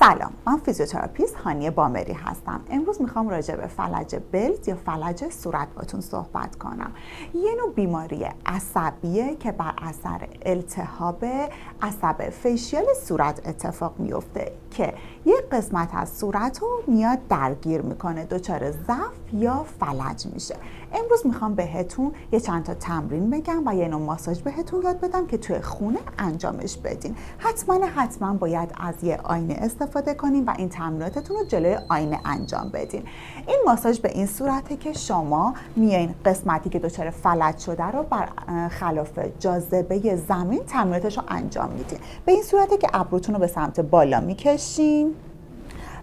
سلام، من فیزیوتراپیست هانیه بامری هستم. امروز میخوام راجع به فلج بلز یا فلج صورت باتون صحبت کنم. یه نوع بیماری عصبیه که بر اثر التهاب عصب فیشیال صورت اتفاق میفته که یه قسمت از صورت رو میاد درگیر میکنه، دچار ضعف یا فلج میشه. امروز میخوام بهتون یه چند تا تمرین بگم و یه نوع ماساژ بهتون یاد بدم که توی خونه انجامش بدین. حتما باید از یه آینه استفاده کنین و این تمریناتتون رو جلوی آینه انجام بدین. این ماساژ به این صورته که شما میایین قسمتی که دچار فلج شده رو بر خلاف جاذبه زمین تمریناتش رو انجام میدین. به این صورته که ابروتون رو به سمت بالا میکشین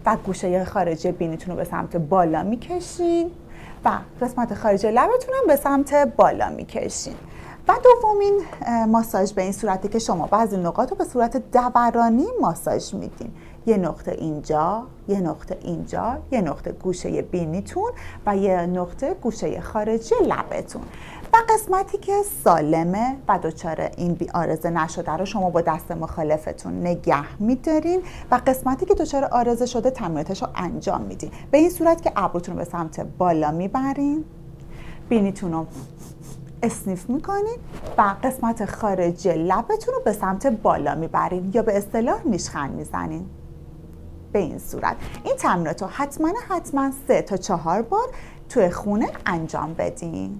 و گوشه خارجی بینیتون رو به سمت بالا میکشین و قسمت خارجی لبتون هم به سمت بالا میکشین. و دومین ماساژ به این صورته که شما بعضی نقاط رو به صورت دورانی ماساژ میدین. یه نقطه اینجا، یه نقطه اینجا، یه نقطه گوشه بینیتون و یه نقطه گوشه خارجی لبتون. و قسمتی که سالمه و دچار این بی‌عارضه نشده رو شما با دست مخالفتون نگه میدارین و قسمتی که دچار عارضه شده تمریناتش رو انجام میدین. به این صورت که ابروتون رو به سمت بالا میبرین، بینیتون رو اسنیف میکنین و قسمت خارجی لبتون رو به سمت بالا میبرین یا به اصطلاح نیشخند میزنین. به این صورت این تمرینات رو حتما 3 تا 4 بار توی خونه انجام بدین.